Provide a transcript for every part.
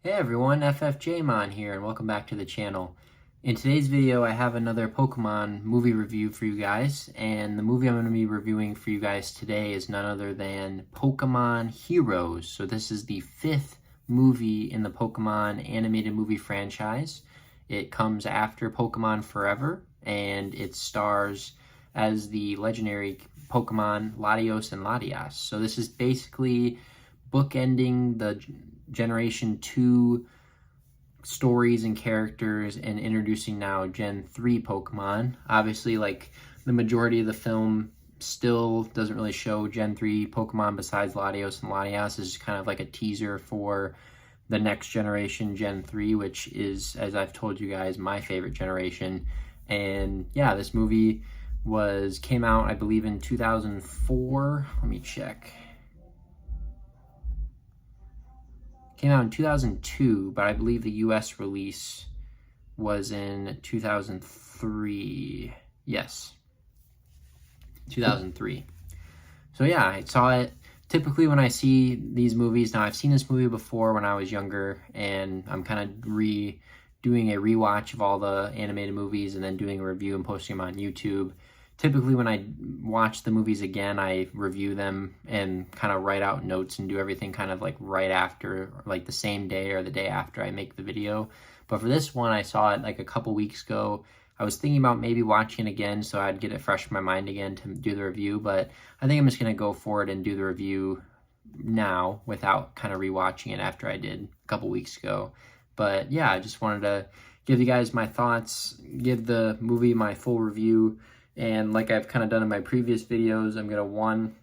Hey everyone, FFJmon here, and welcome back to the channel. In today's video, I have another Pokemon movie review for you guys, and the movie I'm going to be reviewing for you guys today is none other than Pokémon Heroes. So this is the 5th movie in the Pokemon animated movie franchise. It comes after Pokemon Forever, and it stars as the legendary Pokemon Latios and Latias. So this is basically bookending the Generation 2 stories and characters and introducing now Gen 3 Pokemon. Obviously, like, the majority of the film still doesn't really show Gen 3 Pokemon besides Latios and Latias. It's just kind of like a teaser for the next generation, Gen 3, which is, as I've told you guys, my favorite generation. And yeah, this movie came out, I believe, in 2004. Let me check. Came out in 2002, but I believe the US release was in 2003. Yes, 2003. So yeah, I saw it. Typically when I see these movies, now I've seen this movie before when I was younger, and I'm kind of doing a rewatch of all the animated movies and then doing a review and posting them on YouTube. Typically when I watch the movies again, I review them and kind of write out notes and do everything kind of like right after, like the same day or the day after I make the video. But for this one, I saw it like a couple weeks ago. I was thinking about maybe watching it again so I'd get it fresh in my mind again to do the review, but I think I'm just going to go for it and do the review now without kind of rewatching it after I did a couple weeks ago. But yeah, I just wanted to give you guys my thoughts, give the movie my full review. And like I've kind of done in my previous videos, I'm going to, 1,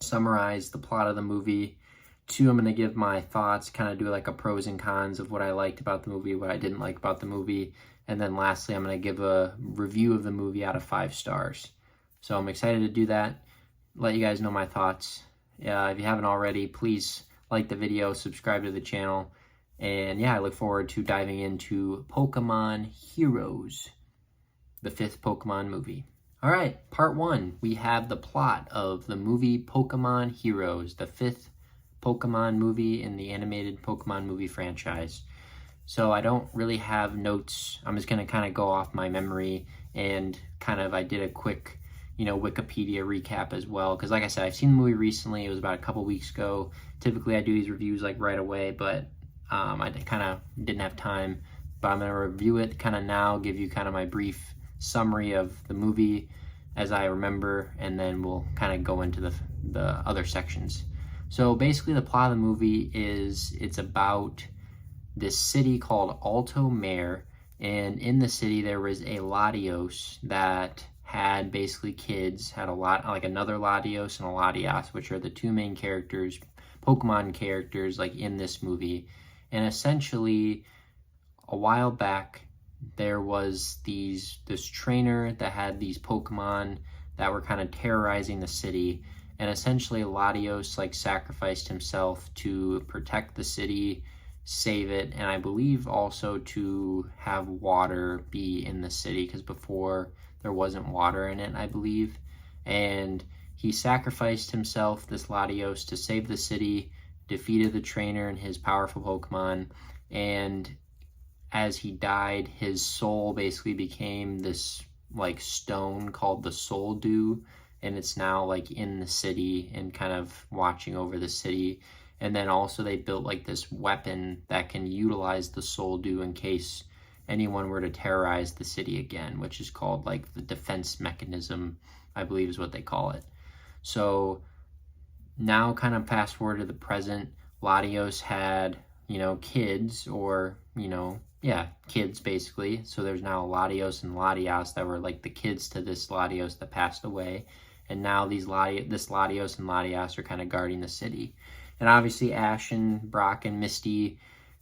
summarize the plot of the movie. 2, I'm going to give my thoughts, kind of do like a pros and cons of what I liked about the movie, what I didn't like about the movie. And then lastly, I'm going to give a review of the movie out of 5 stars. So I'm excited to do that, let you guys know my thoughts. If you haven't already, please like the video, subscribe to the channel. And yeah, I look forward to diving into Pokémon Heroes, the 5th Pokemon movie. All right, part 1, we have the plot of the movie Pokémon Heroes, the 5th Pokemon movie in the animated Pokemon movie franchise. So I don't really have notes. I'm just gonna kind of go off my memory and I did a quick, Wikipedia recap as well. Because like I said, I've seen the movie recently. It was about a couple weeks ago. Typically I do these reviews like right away, but I kind of didn't have time. But I'm gonna review it kind of now, give you kind of my brief summary of the movie as I remember, and then we'll kind of go into the other sections. So basically the plot of the movie is it's about this city called Alto Mare, and in the city there was a Latios that had basically kids, had a lot like another Latios and a Latias, which are the 2 main characters, Pokemon characters, like in this movie. And essentially a while back there was this trainer that had these Pokemon that were kind of terrorizing the city, and essentially Latios like sacrificed himself to protect the city, save it, and I believe also to have water be in the city, because before there wasn't water in it, I believe. And he sacrificed himself, this Latios, to save the city, defeated the trainer and his powerful Pokemon, and as he died, his soul basically became this like stone called the Soul Dew, and it's now like in the city and kind of watching over the city. And then also they built like this weapon that can utilize the Soul Dew in case anyone were to terrorize the city again, which is called like the defense mechanism, I believe is what they call it. So now kind of fast forward to the present, Latios had, kids, or, kids basically. So there's now Latios and Latias that were like the kids to this Latios that passed away. And now this Latios and Latias are kind of guarding the city. And obviously Ash and Brock and Misty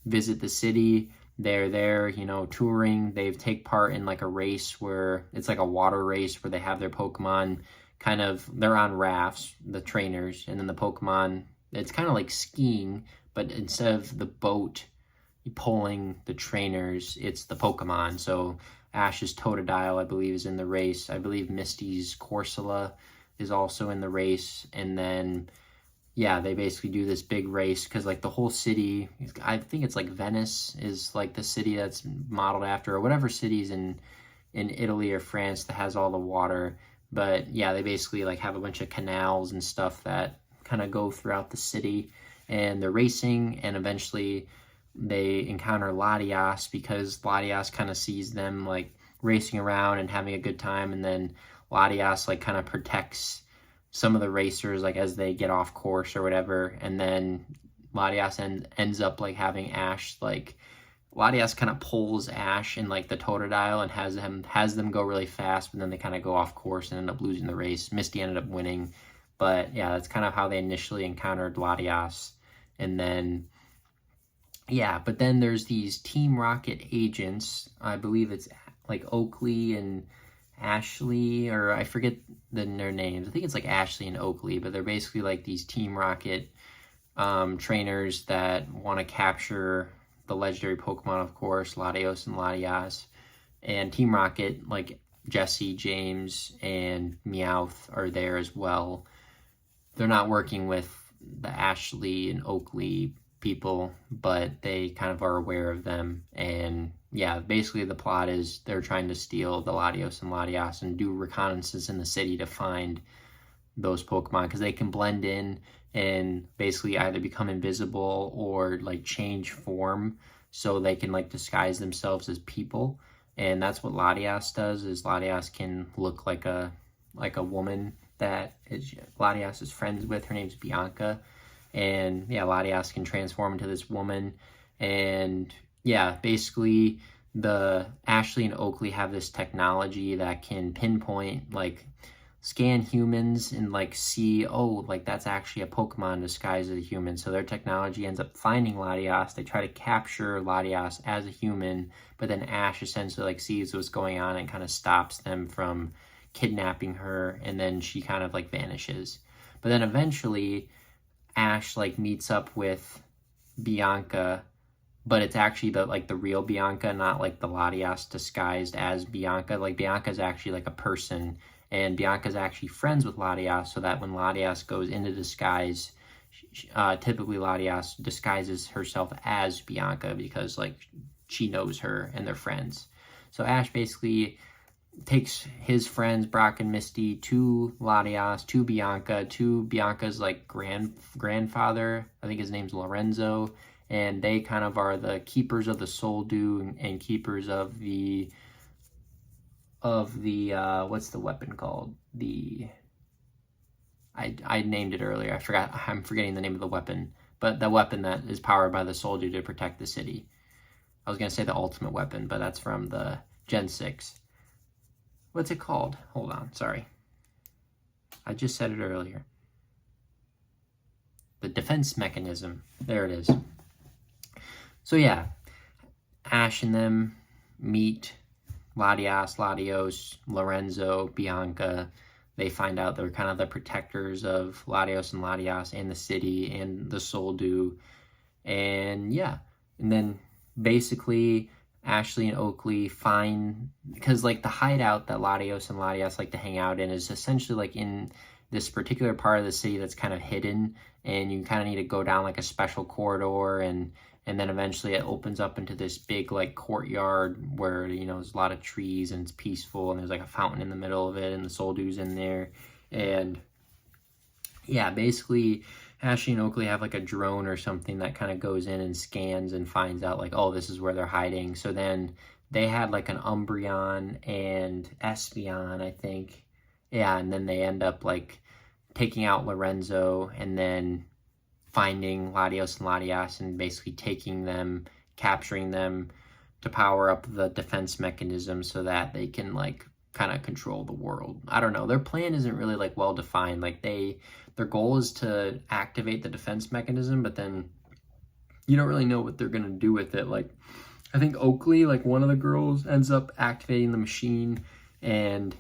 visit the city. They're there, touring. They take part in like a race where it's like a water race where they have their Pokemon they're on rafts, the trainers, and then the Pokemon, it's kind of like skiing, but instead of the boat pulling the trainers, it's the Pokemon. So Ash's Totodile, I believe, is in the race. I believe Misty's Corsola is also in the race. And then yeah, they basically do this big race because like the whole city, I think it's like Venice is like the city that's modeled after, or whatever cities in Italy or France that has all the water. But yeah, they basically like have a bunch of canals and stuff that kind of go throughout the city, and they're racing, and eventually they encounter Latias because Latias kind of sees them like racing around and having a good time, and then Latias like kind of protects some of the racers like as they get off course or whatever, and then Latias ends up like having Ash like Latias kind of pulls Ash in like the Totodile and has them go really fast, but then they kind of go off course and end up losing the race. Misty ended up winning, but yeah, that's kind of how they initially encountered Latias. And then yeah, but then there's these Team Rocket agents. I believe it's like Oakley and Ashley, or I forget their names. I think it's like Ashley and Oakley, but they're basically like these Team Rocket trainers that want to capture the legendary Pokemon, of course, Latios and Latias. And Team Rocket, like Jesse, James, and Meowth are there as well. They're not working with the Ashley and Oakley people, but they kind of are aware of them. And yeah, basically the plot is they're trying to steal the Latios and Latias and do reconnaissances in the city to find those Pokemon, because they can blend in and basically either become invisible or like change form so they can like disguise themselves as people. And that's what Latias does, is Latias can look like a woman that Latias is friends with. Her name's Bianca. And yeah, Latias can transform into this woman. And yeah, basically the Ashley and Oakley have this technology that can pinpoint, like scan humans and like see, oh, like that's actually a Pokemon disguised as a human. So their technology ends up finding Latias. They try to capture Latias as a human, but then Ash essentially like sees what's going on and kind of stops them from kidnapping her, and then she kind of like vanishes. But then eventually Ash like meets up with Bianca, but it's actually the real Bianca, not like the Latias disguised as Bianca. Like Bianca's actually like a person, and Bianca's actually friends with Latias, so that when Latias goes into disguise, typically Latias disguises herself as Bianca because like she knows her and they're friends. So Ash basically takes his friends Brock and Misty to Latias, to Bianca's like grandfather. I think his name's Lorenzo, and they kind of are the keepers of the Soul Dew and keepers of the what's the weapon called? I named it earlier. I'm forgetting the name of the weapon, but the weapon that is powered by the Soul Dew to protect the city. I was gonna say the ultimate weapon, but that's from the Gen 6. What's it called? Hold on, sorry. I just said it earlier. The defense mechanism. There it is. So yeah, Ash and them meet Latias, Latios, Lorenzo, Bianca. They find out they're kind of the protectors of Latios and Latias and the city and the Soul Dew. And yeah, and then basically Ashley and Oakley find, because like the hideout that Latios and Latias like to hang out in is essentially like in this particular part of the city that's kind of hidden, and you kind of need to go down like a special corridor, and then eventually it opens up into this big like courtyard where, you know, there's a lot of trees and it's peaceful, and there's like a fountain in the middle of it, and the Soul Dew's in there. And yeah, basically Ashley and Oakley have like a drone or something that kind of goes in and scans and finds out like, oh, this is where they're hiding. So then they had like an Umbreon and Espeon, I think. Yeah, and then they end up like taking out Lorenzo and then finding Latios and Latias and basically taking them, capturing them to power up the defense mechanism so that they can like kind of control the world. I don't know. Their plan isn't really like well defined. Like their goal is to activate the defense mechanism, but then you don't really know what they're going to do with it. Like I think Oakley, like one of the girls, ends up activating the machine and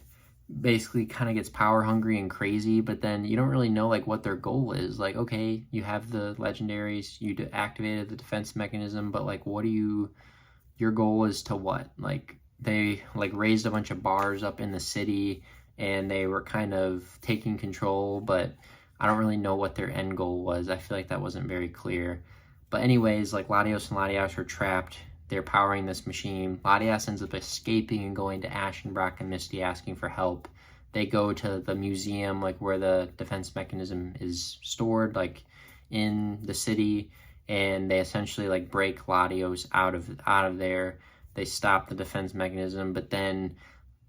basically kind of gets power hungry and crazy, but then you don't really know like what their goal is. Like, okay, you have the legendaries, you activated the defense mechanism, but like your goal is to what? Like they like raised a bunch of bars up in the city and they were kind of taking control, but I don't really know what their end goal was. I feel like that wasn't very clear. But anyways, like Latios and Latias are trapped. They're powering this machine. Latias ends up escaping and going to Ash and Brock and Misty asking for help. They go to the museum, like where the defense mechanism is stored, like in the city, and they essentially like break Latios out of there. They stop the defense mechanism, but then,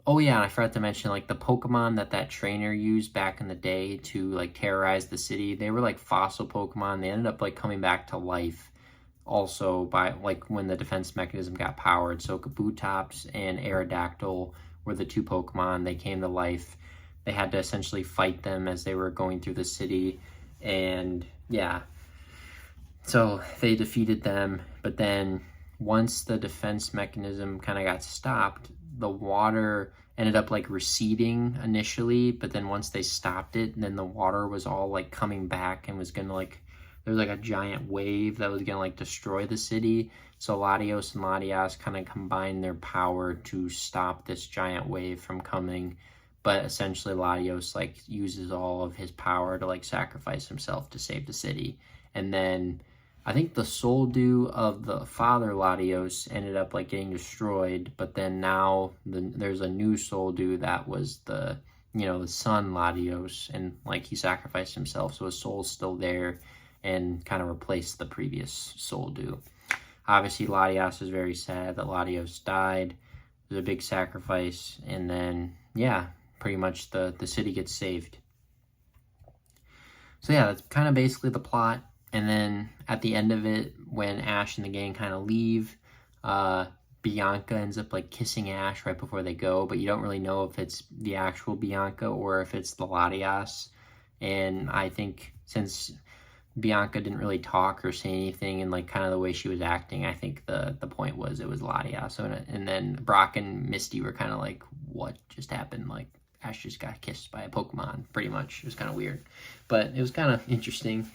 oh yeah, and I forgot to mention, like the Pokemon that trainer used back in the day to like terrorize the city, they were like fossil Pokemon. They ended up like coming back to life also by like when the defense mechanism got powered. So Kabutops and Aerodactyl were the two Pokemon. They came to life. They had to essentially fight them as they were going through the city, and yeah, so they defeated them. But then once the defense mechanism kind of got stopped, the water ended up like receding initially, but then once they stopped it, then the water was all like coming back and was gonna like, there was like a giant wave that was gonna like destroy the city. So Latios and Latias kind of combined their power to stop this giant wave from coming. But essentially Latios like uses all of his power to like sacrifice himself to save the city. And then I think the soul dew of the father Latios ended up like getting destroyed, but then now there's a new soul dew that was the son Latios, and like he sacrificed himself, so his soul's still there and kind of replaced the previous soul dew. Obviously Latias is very sad that Latios died. It was a big sacrifice, and then yeah, pretty much the city gets saved. So yeah, that's kind of basically the plot. And then at the end of it, when Ash and the gang kind of leave, Bianca ends up like kissing Ash right before they go, but you don't really know if it's the actual Bianca or if it's the Latias. And I think since Bianca didn't really talk or say anything, and like kind of the way she was acting, I think the point was it was Latias. And then Brock and Misty were kind of like, what just happened? Like Ash just got kissed by a Pokemon, pretty much. It was kind of weird, but it was kind of interesting.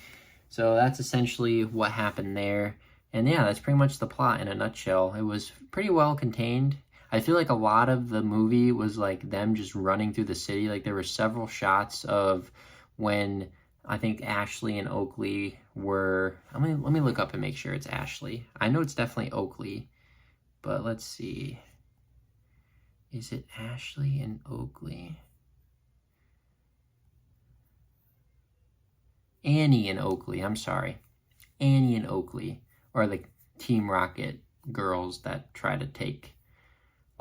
So that's essentially what happened there. And yeah, that's pretty much the plot in a nutshell. It was pretty well contained. I feel like a lot of the movie was like them just running through the city. Like there were several shots of when I think Ashley and Oakley were, let me look up and make sure it's Ashley. I know it's definitely Oakley, but let's see. Is it Ashley and Oakley? Annie and Oakley, I'm sorry. Annie and Oakley are the Team Rocket girls that try to take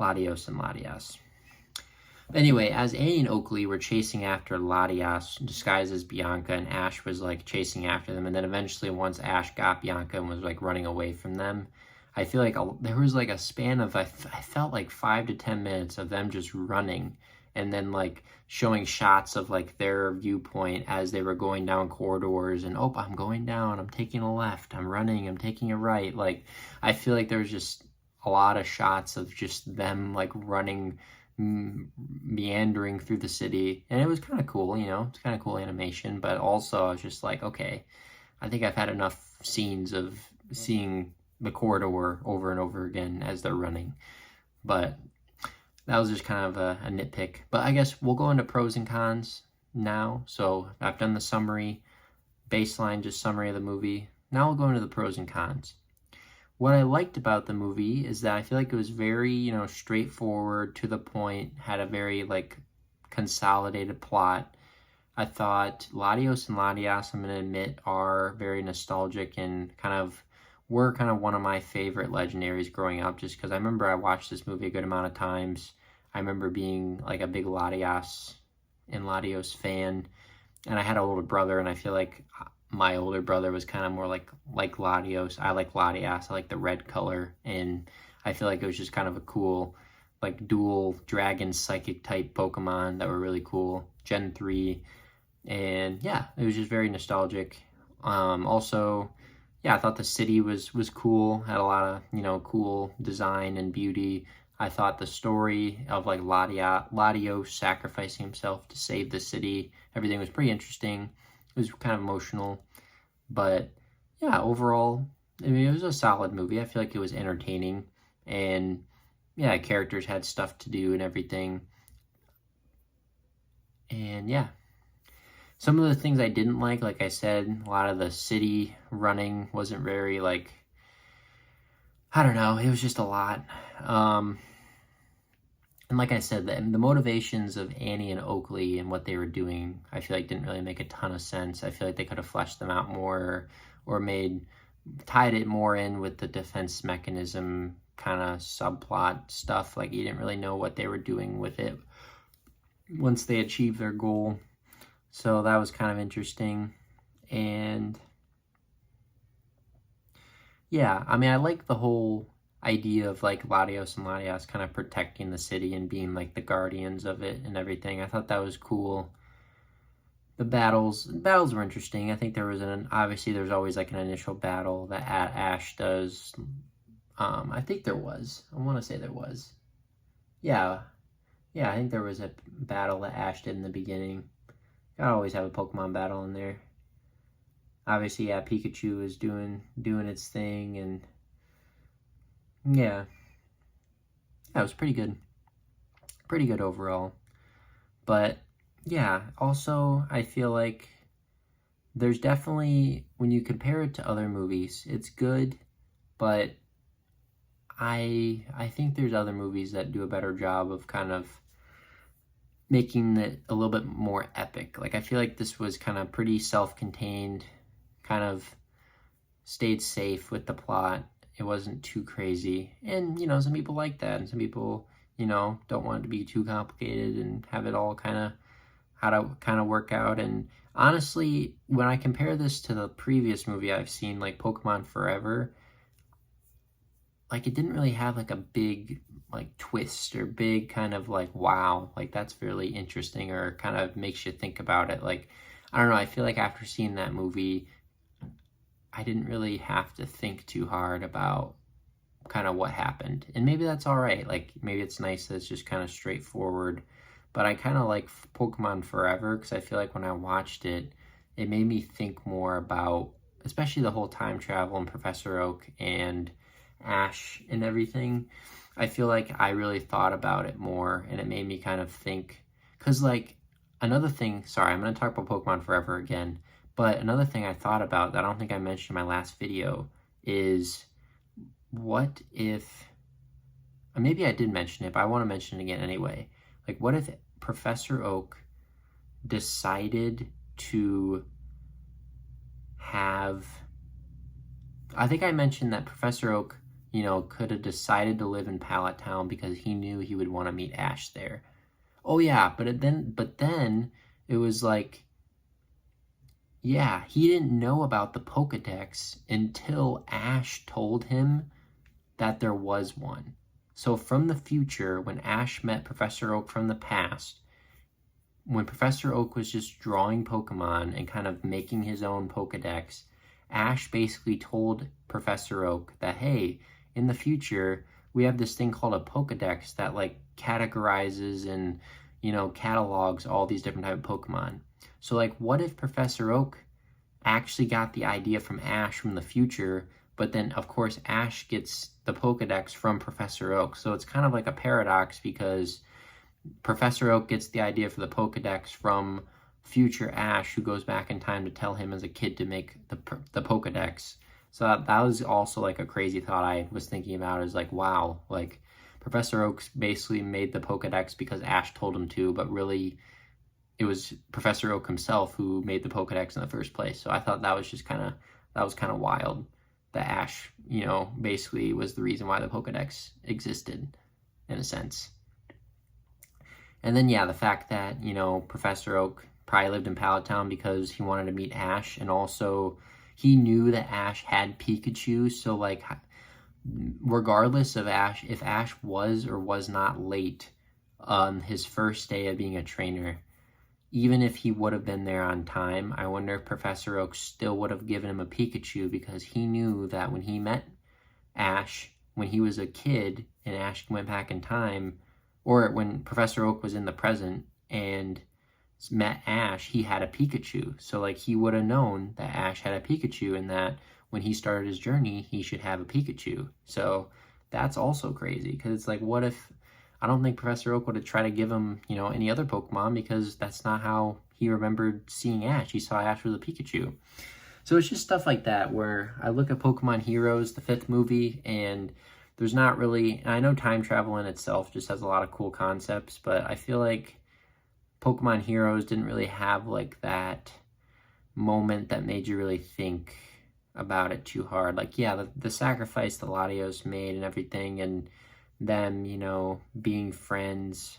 Latios and Latias. Anyway, as Annie and Oakley were chasing after Latias, disguised as Bianca, and Ash was like chasing after them, and then eventually once Ash got Bianca and was like running away from them, I feel like there was like a span of, I felt like 5 to 10 minutes of them just running, and then like showing shots of like their viewpoint as they were going down corridors, and oh, I'm going down, I'm taking a left, I'm running, I'm taking a right. Like I feel like there was just a lot of shots of just them like running, meandering through the city, and it was kind of cool, it's kind of cool animation. But also I was just like, okay, I think I've had enough scenes of seeing the corridor over and over again as they're running. But that was just kind of a nitpick. But I guess we'll go into pros and cons now. So I've done the summary, baseline, just summary of the movie. Now we'll go into the pros and cons. What I liked about the movie is that I feel like it was very, straightforward, to the point, had a very like consolidated plot. I thought Latios and Latias, I'm going to admit, are very nostalgic and were kind of one of my favorite legendaries growing up, just because I remember I watched this movie a good amount of times. I remember being like a big Latias and Latios fan, and I had an older brother, and I feel like my older brother was kind of more like Latios. I like Latias, I like the red color, and I feel like it was just kind of a cool like dual dragon psychic type Pokemon that were really cool. Gen 3, and yeah, it was just very nostalgic. Also, yeah, I thought the city was cool, had a lot of, cool design and beauty. I thought the story of like Latios sacrificing himself to save the city, everything was pretty interesting. It was kind of emotional, but yeah, overall, I mean, it was a solid movie. I feel like it was entertaining, and yeah, characters had stuff to do and everything. And yeah, Some of the things I didn't like I said, a lot of the city running wasn't very, like, I don't know, it was just a lot. And like I said, the motivations of Annie and Oakley and what they were doing, I feel like didn't really make a ton of sense. I feel like they could have fleshed them out more, or tied it more in with the defense mechanism kind of subplot stuff. Like, you didn't really know what they were doing with it once they achieved their goal. So that was kind of interesting. And yeah, I mean, I like the whole idea of like Latios and Latias kind of protecting the city and being like the guardians of it and everything. I thought that was cool. The battles were interesting. I think there was obviously there's always like an initial battle that Ash does. I think there was. I want to say there was. Yeah, I think there was a battle that Ash did in the beginning. Gotta always have a Pokemon battle in there. Obviously, yeah, Pikachu is doing its thing, and yeah, it was pretty good. Pretty good overall. But yeah, also I feel like there's definitely, when you compare it to other movies, it's good, but I think there's other movies that do a better job of kind of making it a little bit more epic. Like, I feel like this was kind of pretty self-contained, kind of stayed safe with the plot. It wasn't too crazy. And, you know, some people like that, and some people, you know, don't want it to be too complicated and have it all kind of work out. And honestly, when I compare this to the previous movie I've seen, like Pokemon Forever, like, it didn't really have like a big like twist or big kind of like, wow, like that's really interesting, or kind of makes you think about it. Like, I don't know, I feel like after seeing that movie, I didn't really have to think too hard about kind of what happened. And maybe that's all right. Like, maybe it's nice that it's just kind of straightforward. But I kind of like Pokemon Forever because I feel like when I watched it, it made me think more about, especially the whole time travel and Professor Oak and Ash and everything. I feel like I really thought about it more, and it made me kind of think. Because, like, another thing, sorry, I'm going to talk about Pokemon Forever again. But another thing I thought about that I don't think I mentioned in my last video is, what if, maybe I did mention it, but I want to mention it again anyway. Like, what if Professor Oak decided to have, I think I mentioned that Professor Oak, you know, could have decided to live in Pallet Town because he knew he would want to meet Ash there. Oh yeah, but then it was like, yeah, he didn't know about the Pokedex until Ash told him that there was one. So from the future, when Ash met Professor Oak from the past, when Professor Oak was just drawing Pokemon and kind of making his own Pokedex, Ash basically told Professor Oak that, hey, in the future, we have this thing called a Pokedex that like categorizes and, you know, catalogs all these different type of Pokemon. So, like, what if Professor Oak actually got the idea from Ash from the future, but then, of course, Ash gets the Pokedex from Professor Oak. So it's kind of like a paradox, because Professor Oak gets the idea for the Pokedex from future Ash, who goes back in time to tell him as a kid to make the Pokedex. So that was also like a crazy thought I was thinking about, is like, wow, like Professor Oak basically made the Pokedex because Ash told him to, but really it was Professor Oak himself who made the Pokedex in the first place. So I thought that was just kind of wild, that Ash, you know, basically was the reason why the Pokedex existed, in a sense. And then, yeah, the fact that, you know, Professor Oak probably lived in Pallet Town because he wanted to meet Ash, and also he knew that Ash had Pikachu, so, like, regardless of Ash, if Ash was or was not late on his first day of being a trainer, even if he would have been there on time, I wonder if Professor Oak still would have given him a Pikachu, because he knew that when he met Ash, when he was a kid and Ash went back in time, or when Professor Oak was in the present and met Ash, he had a Pikachu. So, like, he would have known that Ash had a Pikachu, and that when he started his journey, he should have a Pikachu. So that's also crazy, because it's like, what if, I don't think Professor Oak would have tried to give him, you know, any other Pokemon, because that's not how he remembered seeing Ash. He saw Ash with a Pikachu. So it's just stuff like that where I look at Pokemon Heroes, the 5th movie, and there's not really, and I know time travel in itself just has a lot of cool concepts, but I feel like Pokemon Heroes didn't really have like that moment that made you really think about it too hard. Like, yeah, the sacrifice the Latios made and everything, and them, you know, being friends,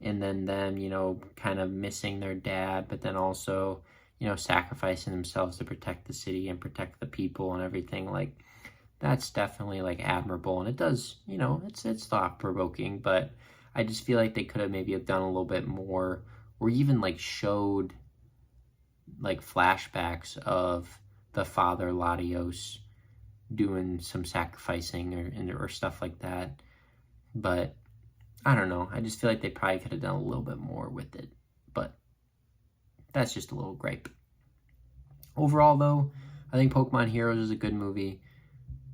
and then them, you know, kind of missing their dad, but then also, you know, sacrificing themselves to protect the city and protect the people and everything. Like, that's definitely like admirable, and it does, you know, it's thought-provoking, but I just feel like they could have maybe have done a little bit more, or even like showed like flashbacks of the father Latios doing some sacrificing or stuff like that. But I don't know, I just feel like they probably could have done a little bit more with it, but that's just a little gripe. Overall though, I think Pokemon Heroes is a good movie,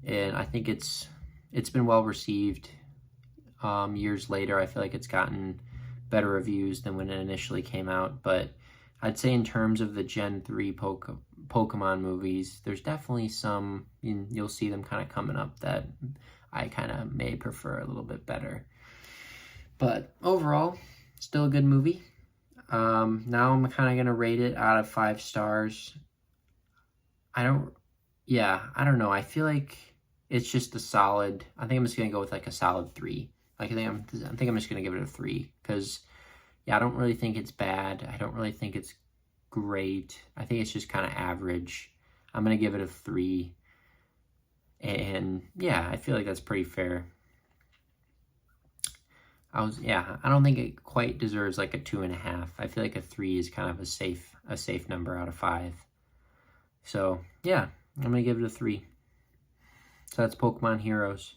and I think it's been well received. Years later, I feel like it's gotten better reviews than when it initially came out, but I'd say in terms of the Gen 3 Pokemon movies, there's definitely some, you'll see them kind of coming up, that I kind of may prefer a little bit better. But overall, still a good movie. Now I'm kind of going to rate it out of 5 stars. I don't know. I feel like it's just a solid, I think I'm just going to go with like a solid 3. Like, I think I'm just going to give it a 3, because, yeah, I don't really think it's bad. I don't really think it's great. I think it's just kind of average. I'm going to give it a 3. And, yeah, I feel like that's pretty fair. I don't think it quite deserves like a 2.5. I feel like a 3 is kind of a safe number out of 5. So, yeah, I'm going to give it a 3. So that's Pokemon Heroes.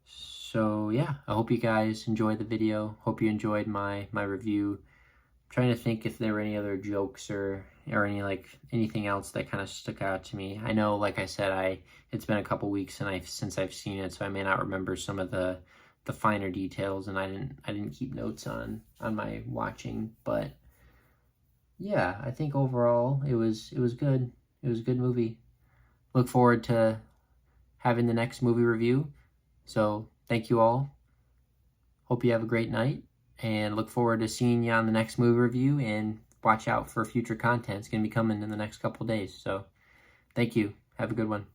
So yeah, I hope you guys enjoyed the video. Hope you enjoyed my review. I'm trying to think if there were any other jokes or anything else that kind of stuck out to me. I know, like I said, it's been a couple weeks since I've seen it, so I may not remember some of the finer details, and I didn't keep notes on my watching. But yeah, I think overall it was good. It was a good movie. Look forward to having the next movie review. So thank you all. Hope you have a great night, and look forward to seeing you on the next movie review, and watch out for future content. It's going to be coming in the next couple days. So thank you. Have a good one.